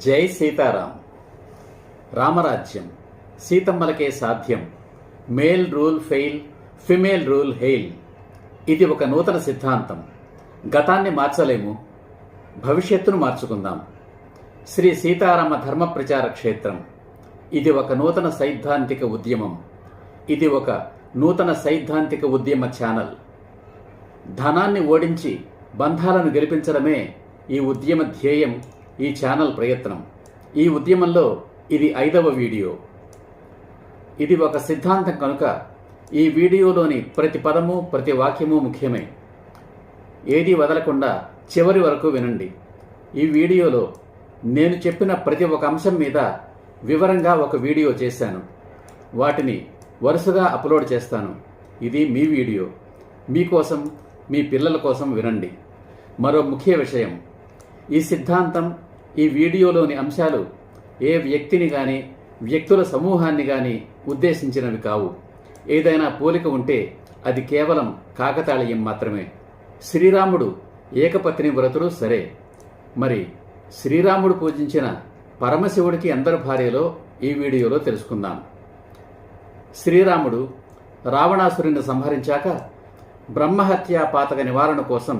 జై సీతారాం. రామరాజ్యం సీతమ్మలకే సాధ్యం. Male rule fail, female rule hail. ఇది ఒక నూతన సిద్ధాంతం. గతాన్ని మార్చలేము, భవిష్యత్తును మార్చుకుందాం. శ్రీ సీతారామ ధర్మ ప్రచార క్షేత్రం. ఇది ఒక నూతన సైద్ధాంతిక ఉద్యమం. ఇది ఒక నూతన సైద్ధాంతిక ఉద్యమ ఛానల్. ధనాన్ని ఓడించి బంధాలను గెలిపించడమే ఈ ఉద్యమ ధ్యేయం, ఈ ఛానల్ ప్రయత్నం. ఈ ఉద్యమంలో ఇది 5వ వీడియో. ఇది ఒక సిద్ధాంతం కనుక ఈ వీడియోలోని ప్రతి పదము ప్రతి వాక్యము ముఖ్యమే. ఏది వదలకుండా చివరి వరకు వినండి. ఈ వీడియోలో నేను చెప్పిన ప్రతి ఒక్క అంశం మీద వివరంగా ఒక వీడియో చేశాను. వాటిని వరుసగా అప్లోడ్ చేస్తాను. ఇది మీ వీడియో, మీకోసం, మీ పిల్లల కోసం వినండి. మరో ముఖ్య విషయం, ఈ సిద్ధాంతం, ఈ వీడియోలోని అంశాలు ఏ వ్యక్తిని కానీ వ్యక్తుల సమూహాన్ని కానీ ఉద్దేశించినవి కావు. ఏదైనా పోలిక ఉంటే అది కేవలం కాకతాళీయం మాత్రమే. శ్రీరాముడు ఏకపత్ని వ్రతుడు సరే, మరి శ్రీరాముడు పూజించిన పరమశివుడికి ఎందరు భార్యలో ఈ వీడియోలో తెలుసుకుందాం. శ్రీరాముడు రావణాసురుని సంహరించాక బ్రహ్మహత్యా పాతక నివారణ కోసం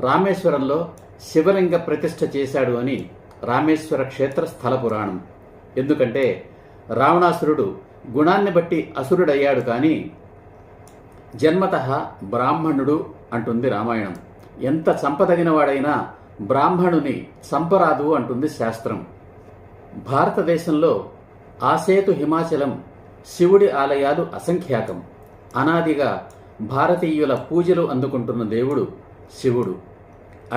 రామేశ్వరంలో శివలింగ ప్రతిష్ఠ చేశాడు అని రామేశ్వర క్షేత్ర స్థల పురాణం. ఎందుకంటే రావణాసురుడు గుణాన్ని బట్టి అసురుడయ్యాడు, కానీ జన్మతః బ్రాహ్మణుడు అంటుంది రామాయణం. ఎంత చంపదగిన వాడైనా బ్రాహ్మణుని చంపరాదు అంటుంది శాస్త్రం. భారతదేశంలో ఆసేతు హిమాచలం శివుడి ఆలయాలు అసంఖ్యాకం. అనాదిగా భారతీయుల పూజలు అందుకుంటున్న దేవుడు శివుడు.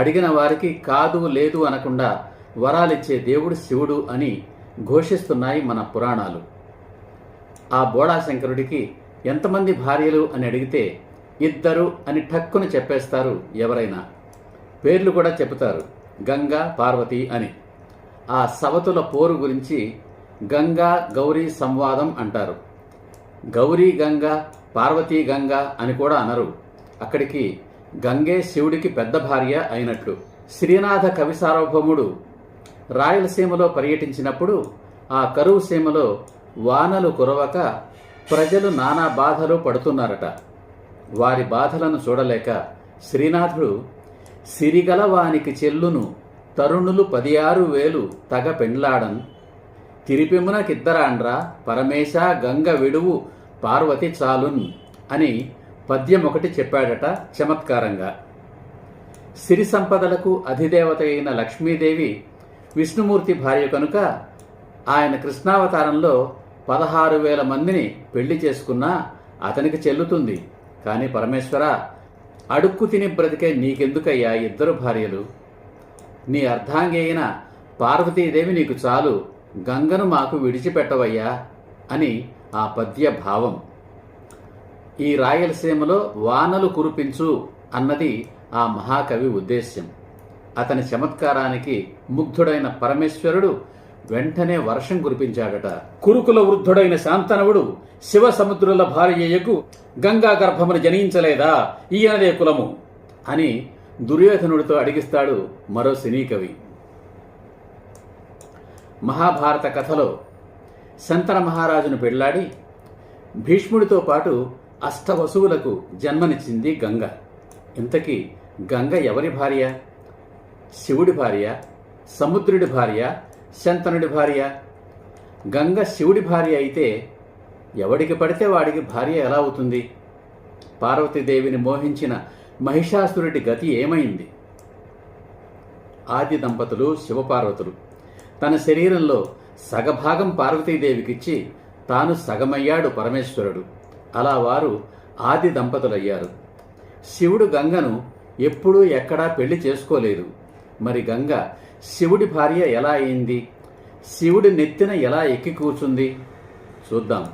అడిగిన వారికి కాదు లేదు అనకుండా వరాలిచ్చే దేవుడు శివుడు అని ఘోషిస్తున్నాయి మన పురాణాలు. ఆ బోళాశంకరుడికి ఎంతమంది భార్యలు అని అడిగితే 2 అని ఠక్కున చెప్పేస్తారు ఎవరైనా. పేర్లు కూడా చెబుతారు, గంగా, పార్వతి అని. ఆ సవతుల పోరు గురించి గంగా గౌరీ సంవాదం అంటారు. గౌరీ గంగా, పార్వతీ గంగా అని కూడా అనరు. అక్కడికి గంగే శివుడికి పెద్ద భార్య అయినట్లు. శ్రీనాథ కవి సార్వభౌముడు రాయలసీమలో పర్యటించినప్పుడు ఆ కరువు సీమలో వానలు కురవక ప్రజలు నానా బాధలు పడుతున్నారట. వారి బాధలను చూడలేక శ్రీనాథుడు సిరిగలవానికి చెల్లును తరుణులు 16,000 తగ పెండ్లాడన్ తిరిపిమునకిద్దరాండ్రా పరమేశ గంగ విడువు పార్వతి చాలున్ అని పద్యం ఒకటి చెప్పాడట చమత్కారంగా. సిరి సంపదలకు అధిదేవత అయిన లక్ష్మీదేవి విష్ణుమూర్తి భార్య కనుక ఆయన కృష్ణావతారంలో 16,000 మందిని పెళ్లి చేసుకున్నా అతనికి చెల్లుతుంది. కానీ పరమేశ్వర, అడుక్కు తిని బ్రతికే నీకెందుకయ్యా 2 భార్యలు? నీ అర్ధాంగి అయిన పార్వతీదేవి నీకు చాలు, గంగను మాకు విడిచిపెట్టవయ్యా అని ఆ పద్య భావం. ఈ రాయలసీమలో వానలు కురిపించు అన్నది ఆ మహాకవి ఉద్దేశ్యం. అతని చమత్కారానికి ముగ్ధుడైన పరమేశ్వరుడు వెంటనే వర్షం కురిపించాడట. కురుకుల వృద్ధుడైన శాంతనవుడు శివ సముద్రుల భార్యయ్యకు గంగా గర్భమును జనించలేదా, ఈయనదే కులము అని దుర్యోధనుడితో అడిగిస్తాడు మరో సినీ కవి. మహాభారత కథలో శంతన మహారాజును పెళ్లాడి భీష్ముడితో పాటు అష్టవసువులకు జన్మనిచ్చింది గంగ. ఇంతకీ గంగ ఎవరి భార్య? శివుడి భార్య, సముద్రుడి భార్య, శంతనుడి భార్య? గంగ శివుడి భార్య అయితే ఎవడికి పడితే వాడికి భార్య ఎలా అవుతుంది? పార్వతీదేవిని మోహించిన మహిషాసురుడి గతి ఏమైంది? ఆది దంపతులు శివపార్వతులు. తన శరీరంలో సగభాగం పార్వతీదేవికిచ్చి తాను సగమయ్యాడు పరమేశ్వరుడు. అలా వారు ఆది దంపతులయ్యారు. శివుడు గంగను ఎప్పుడూ ఎక్కడా పెళ్లి చేసుకోలేదు. మరి గంగ శివుడి భార్య ఎలా అయింది? శివుడి నెత్తిన ఎలా ఎక్కి కూర్చుంది? చూద్దాం.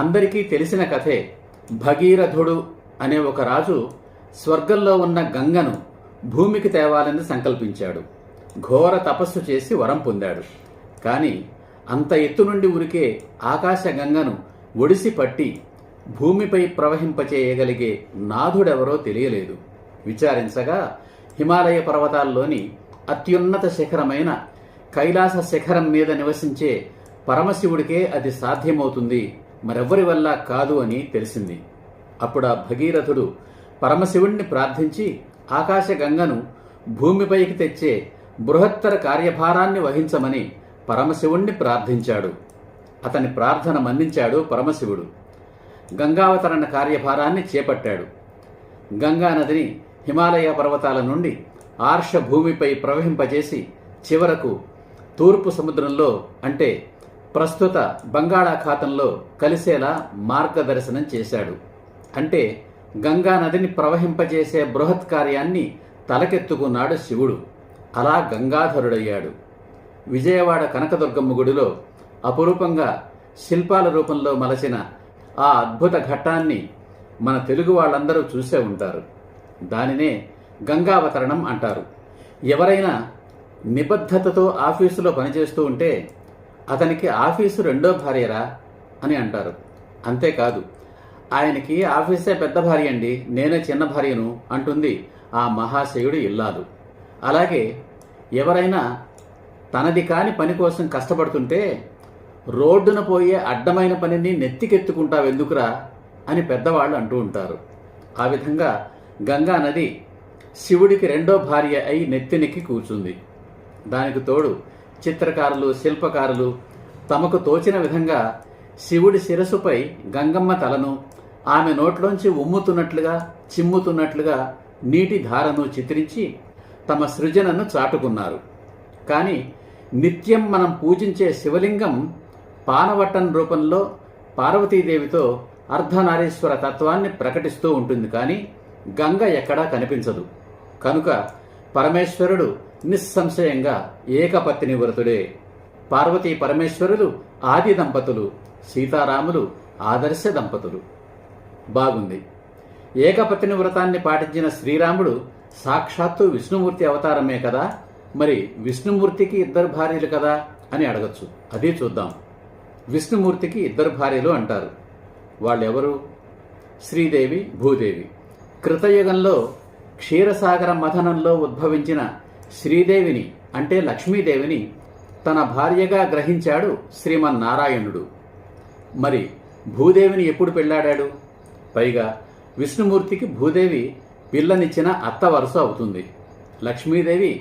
అందరికీ తెలిసిన కథే. భగీరథుడు అనే ఒక రాజు స్వర్గంలో ఉన్న గంగను భూమికి తేవాలని సంకల్పించాడు. ఘోర తపస్సు చేసి వరం పొందాడు. కానీ అంత ఎత్తు నుండి ఉరికే ఆకాశ గంగను ఒడిసి పట్టి భూమిపై ప్రవహింపచేయగలిగే నాథుడెవరో తెలియలేదు. విచారించగా హిమాలయ పర్వతాల్లోని అత్యున్నత శిఖరమైన కైలాస శిఖరం మీద నివసించే పరమశివుడికే అది సాధ్యమవుతుంది, మరెవ్వరి వల్ల కాదు అని తెలిసింది. అప్పుడు ఆ భగీరథుడు పరమశివుణ్ణి ప్రార్థించి ఆకాశగంగను భూమిపైకి తెచ్చే బృహత్తర కార్యభారాన్ని వహించమని పరమశివుణ్ణి ప్రార్థించాడు. అతని ప్రార్థన మన్నించాడు పరమశివుడు. గంగావతరణ కార్యభారాన్ని చేపట్టాడు. గంగానదిని హిమాలయ పర్వతాల నుండి ఆర్ష భూమిపై ప్రవహింపజేసి చివరకు తూర్పు సముద్రంలో అంటే ప్రస్తుత బంగాళాఖాతంలో కలిసేలా మార్గదర్శనం చేశాడు. అంటే గంగానదిని ప్రవహింపజేసే బృహత్ కార్యాన్ని తలకెత్తుకున్నాడు శివుడు. అలా గంగాధరుడయ్యాడు. విజయవాడ కనకదుర్గమ్మ గుడిలో అపురూపంగా శిల్పాల రూపంలో మలచిన ఆ అద్భుత ఘట్టాన్ని మన తెలుగు వాళ్ళందరూ చూసే ఉంటారు. దానినే గంగావతరణం అంటారు. ఎవరైనా నిబద్ధతతో ఆఫీసులో పనిచేస్తూ ఉంటే అతనికి ఆఫీసు రెండో భార్యరా అని అంటారు. అంతేకాదు, ఆయనకి ఆఫీసే పెద్ద భార్య అండి, నేనే చిన్న భార్యను అంటుంది ఆ మహాశయుడి ఇల్లాలు. అలాగే ఎవరైనా తనది కాని పని కోసం కష్టపడుతుంటే రోడ్డున పోయే అడ్డమైన పనిని నెత్తికెత్తుకుంటావెందుకురా అని పెద్దవాళ్ళు అంటూ ఉంటారు. ఆ విధంగా గంగా నది శివుడికి రెండో భార్య అయి నెత్తినెక్కి కూర్చుంది. దానికి తోడు చిత్రకారులు, శిల్పకారులు తమకు తోచిన విధంగా శివుడి శిరస్సుపై గంగమ్మ తలను, ఆమె నోట్లోంచి ఉమ్ముతున్నట్లుగా చిమ్ముతున్నట్లుగా నీటి ధారను చిత్రించి తమ సృజనను చాటుకున్నారు. కానీ నిత్యం మనం పూజించే శివలింగం పానవట్టం రూపంలో పార్వతీదేవితో అర్ధనారీశ్వర తత్వాన్ని ప్రకటిస్తూ ఉంటుంది. కానీ గంగ ఎక్కడా కనిపించదు. కనుక పరమేశ్వరుడు నిస్సంశయంగా ఏకపత్ని వ్రతుడే. పార్వతీ పరమేశ్వరులు ఆది దంపతులు, సీతారాములు ఆదర్శ దంపతులు. బాగుంది. ఏకపత్ని వ్రతాన్ని పాటించిన శ్రీరాముడు సాక్షాత్తు విష్ణుమూర్తి అవతారమే కదా, మరి విష్ణుమూర్తికి ఇద్దరు భార్యలు కదా అని అడగచ్చు. అదే చూద్దాం. విష్ణుమూర్తికి ఇద్దరు భార్యలు అంటారు. వాళ్ళెవరు? శ్రీదేవి, భూదేవి. కృతయుగంలో క్షీరసాగర మథనంలో ఉద్భవించిన శ్రీదేవిని అంటే లక్ష్మీదేవిని తన భార్యగా గ్రహించాడు శ్రీమన్నారాయణుడు. మరి భూదేవిని ఎప్పుడు పెళ్లాడాడు? పైగా విష్ణుమూర్తికి భూదేవి పిల్లనిచ్చిన అత్త వరుస అవుతుంది. లక్ష్మీదేవి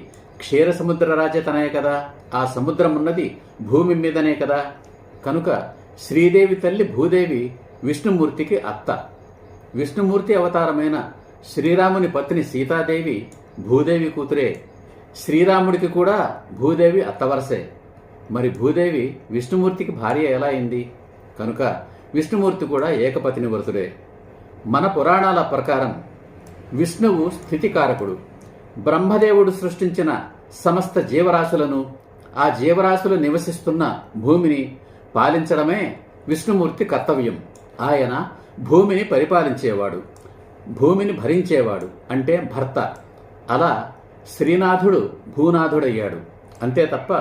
క్షీర సముద్ర రాజతనే కదా, ఆ సముద్రం ఉన్నది భూమి మీదనే కదా. కనుక శ్రీదేవి తల్లి భూదేవి విష్ణుమూర్తికి అత్త. విష్ణుమూర్తి అవతారమైన శ్రీరాముని పత్ని సీతాదేవి భూదేవి కూతురే. శ్రీరాముడికి కూడా భూదేవి అత్తవరసే. మరి భూదేవి విష్ణుమూర్తికి భార్య ఎలా అయింది? కనుక విష్ణుమూర్తి కూడా ఏకపత్ని వ్రతుడే. మన పురాణాల ప్రకారం విష్ణువు స్థితికారకుడు. బ్రహ్మదేవుడు సృష్టించిన సమస్త జీవరాశులను, ఆ జీవరాశులు నివసిస్తున్న భూమిని పాలించడమే విష్ణుమూర్తి కర్తవ్యం. ఆయన భూమిని పరిపాలించేవాడు, భూమిని భరించేవాడు అంటే భర్త. అలా శ్రీనాథుడు భూనాథుడయ్యాడు. అంతే తప్ప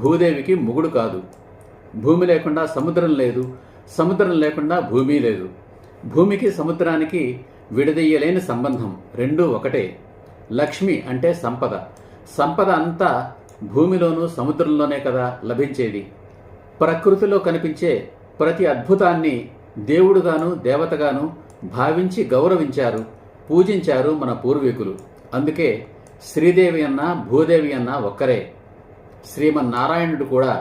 భూదేవికి మొగుడు కాదు. భూమి లేకుండా సముద్రం లేదు, సముద్రం లేకుండా భూమి లేదు. భూమికి సముద్రానికి విడదీయలేని సంబంధం, రెండూ ఒకటే. లక్ష్మి అంటే సంపద. సంపద అంతా భూమిలోనూ సముద్రంలోనే కదా లభించేది. ప్రకృతిలో కనిపించే ప్రతి అద్భుతాన్ని దేవుడుగాను దేవతగాను భావించి గౌరవించారు, పూజించారు మన పూర్వీకులు. అందుకే శ్రీదేవి అన్నా భూదేవి అన్నా ఒక్కరే. శ్రీమన్నారాయణుడు కూడా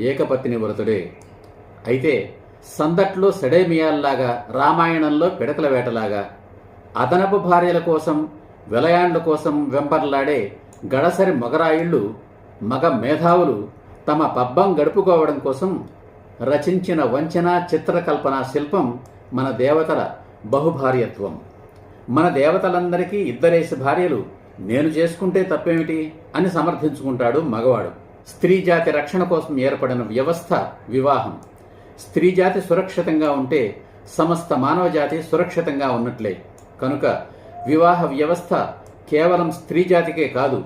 ఏకపత్ని వ్రతుడే. అయితే సందట్లో సెడేమియాల్లాగా, రామాయణంలో పిడకల వేటలాగా అదనపు భార్యల కోసం, విలయాండ్ల కోసం వెంపర్లాడే గడసరి మగరాయిళ్ళు, మగ మేధావులు తమ పబ్బం గడుపుకోవడం కోసం రచించిన వంచన చిత్రకల్పన శిల్పం మన దేవతల బహుభార్యత్వం. మన దేవతలందరికీ ఇద్దరేసి భార్యలు, నేను చేసుకుంటే తప్పేమిటి అని సమర్థించుకుంటాడు మగవాడు. స్త్రీ జాతి రక్షణ కోసం ఏర్పడిన వ్యవస్థ వివాహం. స్త్రీ జాతి సురక్షితంగా ఉంటే సమస్త మానవ జాతి సురక్షితంగా ఉన్నట్లే. కనుక వివాహ వ్యవస్థ కేవలం స్త్రీ జాతికే కాదు,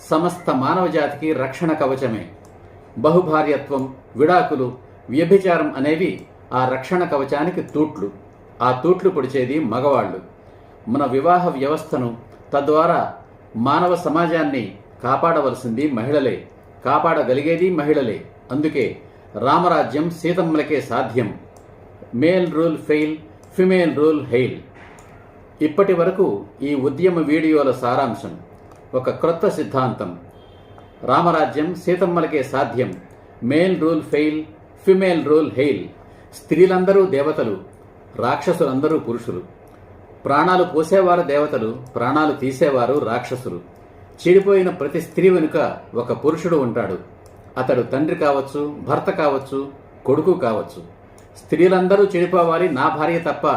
సమస్త మానవ జాతికి రక్షణ కవచమే. బహుభార్యత్వం, విడాకులు, వ్యభిచారం అనేవి ఆ రక్షణ కవచానికి తూట్లు. ఆ తూట్లు పొడిచేది మగవాళ్ళు. మన వివాహ వ్యవస్థను, తద్వారా మానవ సమాజాన్ని కాపాడవలసింది మహిళలే. కాపాడగలిగేది మహిళలే. అందుకే రామరాజ్యం సీతమ్మలకే సాధ్యం. Male rule fail, female rule hail. ఇప్పటి వరకు ఈ ఉద్యమ వీడియోల సారాంశం. ఒక క్రొత్త సిద్ధాంతం. రామరాజ్యం సీతమ్మలకే సాధ్యం. Male rule fail, female rule hail. స్త్రీలందరూ దేవతలు, రాక్షసులందరూ పురుషులు. ప్రాణాలు పోసేవారు దేవతలు, ప్రాణాలు తీసేవారు రాక్షసులు. చెడిపోయిన ప్రతి స్త్రీ వెనుక ఒక పురుషుడు ఉంటాడు. అతడు తండ్రి కావచ్చు, భర్త కావచ్చు, కొడుకు కావచ్చు. స్త్రీలందరూ చెడిపోవాలి, నా భార్య తప్ప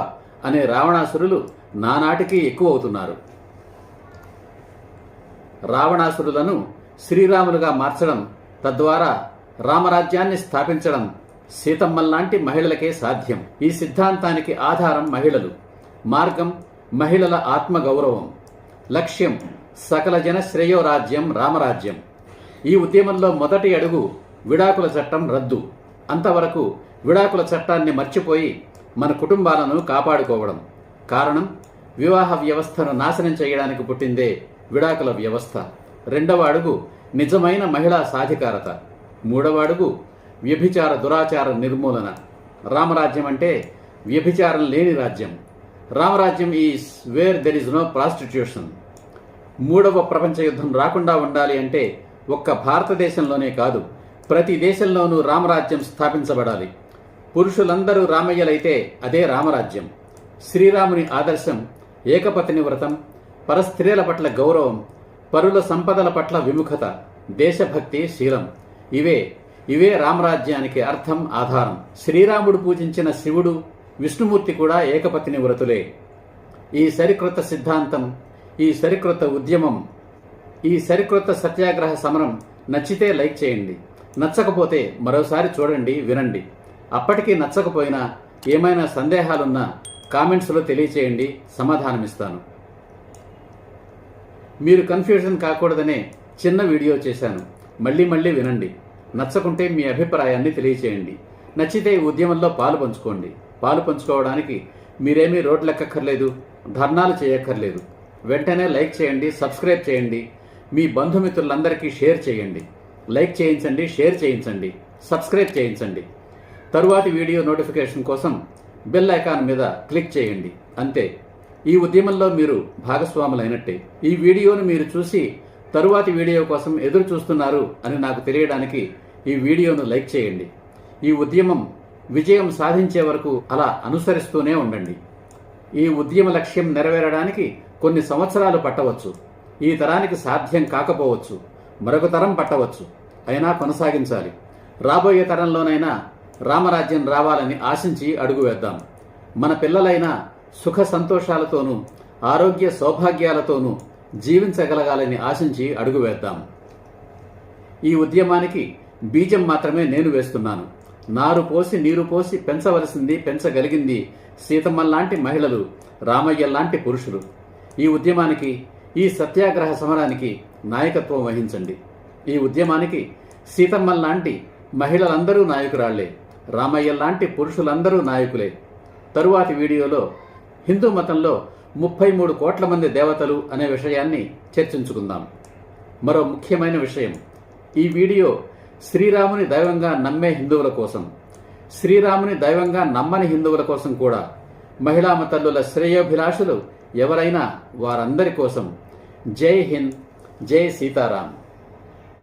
అనే రావణాసురులు నానాటికి ఎక్కువ అవుతున్నారు. రావణాసురులను శ్రీరాములుగా మార్చడం, తద్వారా రామరాజ్యాన్ని స్థాపించడం సీతమ్మల్లాంటి మహిళలకే సాధ్యం. ఈ సిద్ధాంతానికి ఆధారం మహిళలు, మార్గం మహిళల ఆత్మగౌరవం, లక్ష్యం సకల జన శ్రేయోరాజ్యం రామరాజ్యం. ఈ ఉద్యమంలో మొదటి అడుగు విడాకుల చట్టం రద్దు. అంతవరకు విడాకుల చట్టాన్ని మర్చిపోయి మన కుటుంబాలను కాపాడుకోవడం. కారణం, వివాహ వ్యవస్థను నాశనం చేయడానికి పుట్టిందే విడాకుల వ్యవస్థ. రెండవ అడుగు నిజమైన మహిళా సాధికారత. మూడవ అడుగు వ్యభిచార దురాచార నిర్మూలన. రామరాజ్యం అంటే వ్యభిచారం లేని రాజ్యం. రామరాజ్యం is where there is no prostitution. మూడవ ప్రపంచ యుద్ధం రాకుండా ఉండాలి అంటే ఒక్క భారతదేశంలోనే కాదు, ప్రతి దేశంలోనూ రామరాజ్యం స్థాపించబడాలి. పురుషులందరూ రామయ్యలైతే అదే రామరాజ్యం. శ్రీరాముని ఆదర్శం ఏకపత్ని వ్రతం, పరస్త్రీల పట్ల గౌరవం, పరుల సంపదల పట్ల విముఖత, దేశభక్తి, శీలం. ఇవే రామరాజ్యానికి అర్థం, ఆధారం. శ్రీరాముడు పూజించిన శివుడు, విష్ణుమూర్తి కూడా ఏకపత్ని వ్రతులే. ఈ సరికొత్త సిద్ధాంతం, ఈ సరికొత్త ఉద్యమం, ఈ సరికొత్త సత్యాగ్రహ సమరం నచ్చితే లైక్ చేయండి. నచ్చకపోతే మరోసారి చూడండి, వినండి. అప్పటికీ నచ్చకపోయినా ఏమైనా సందేహాలున్నా కామెంట్స్లో తెలియచేయండి, సమాధానమిస్తాను. మీరు కన్ఫ్యూజన్ కాకూడదనే చిన్న వీడియో చేశాను. మళ్ళీ వినండి. నచ్చకుంటే మీ అభిప్రాయాన్ని తెలియచేయండి. నచ్చితే ఈ ఉద్యమంలో పాలు పంచుకోండి. పాలు పంచుకోవడానికి మీరేమీ రోడ్లెక్కక్కర్లేదు, ధర్నాలు చేయక్కర్లేదు. వెంటనే లైక్ చేయండి, సబ్స్క్రైబ్ చేయండి, మీ బంధుమిత్రులందరికీ షేర్ చేయండి. లైక్ చేయించండి, షేర్ చేయించండి, సబ్స్క్రైబ్ చేయించండి. తరువాతి వీడియో నోటిఫికేషన్ కోసం బెల్ ఐకాన్ మీద క్లిక్ చేయండి. అంతే, ఈ ఉద్యమంలో మీరు భాగస్వాములైనట్టే. ఈ వీడియోను మీరు చూసి తరువాతి వీడియో కోసం ఎదురు చూస్తున్నారు అని నాకు తెలియడానికి ఈ వీడియోను లైక్ చేయండి. ఈ ఉద్యమం విజయం సాధించే వరకు అలా అనుసరిస్తూనే ఉండండి. ఈ ఉద్యమ లక్ష్యం నెరవేరడానికి కొన్ని సంవత్సరాలు పట్టవచ్చు. ఈ తరానికి సాధ్యం కాకపోవచ్చు, మరొక తరం పట్టవచ్చు. అయినా కొనసాగించాలి. రాబోయే తరంలోనైనా రామరాజ్యం రావాలని ఆశించి అడుగు వేద్దాం. మన పిల్లలైనా సుఖ సంతోషాలతోనూ ఆరోగ్య సౌభాగ్యాలతోనూ జీవించగలగాలని ఆశించి అడుగు వేద్దాం. ఈ ఉద్యమానికి బీజం మాత్రమే నేను వేస్తున్నాను. నారు పోసి నీరు పోసి పెంచవలసింది పెంచగలిగింది సీతమ్మల్లాంటి మహిళలు, రామయ్యల్లాంటి పురుషులు. ఈ ఉద్యమానికి, ఈ సత్యాగ్రహ సమరానికి నాయకత్వం వహించండి. ఈ ఉద్యమానికి సీతమ్మల్లాంటి మహిళలందరూ నాయకురాళ్లే, రామయ్యల్లాంటి పురుషులందరూ నాయకులే. తరువాతి వీడియోలో హిందూ మతంలో 33 కోట్ల మంది దేవతలు అనే విషయాన్ని చర్చించుకుందాం. మరో ముఖ్యమైన విషయం, ఈ వీడియో శ్రీరాముని దైవంగా నమ్మే హిందువుల కోసం, శ్రీరాముని దైవంగా నమ్మని హిందువుల కోసం కూడా, మహిళా మతల్లుల శ్రేయోభిలాషులు ఎవరైనా వారందరి కోసం. జై హింద్, జై సీతారాం.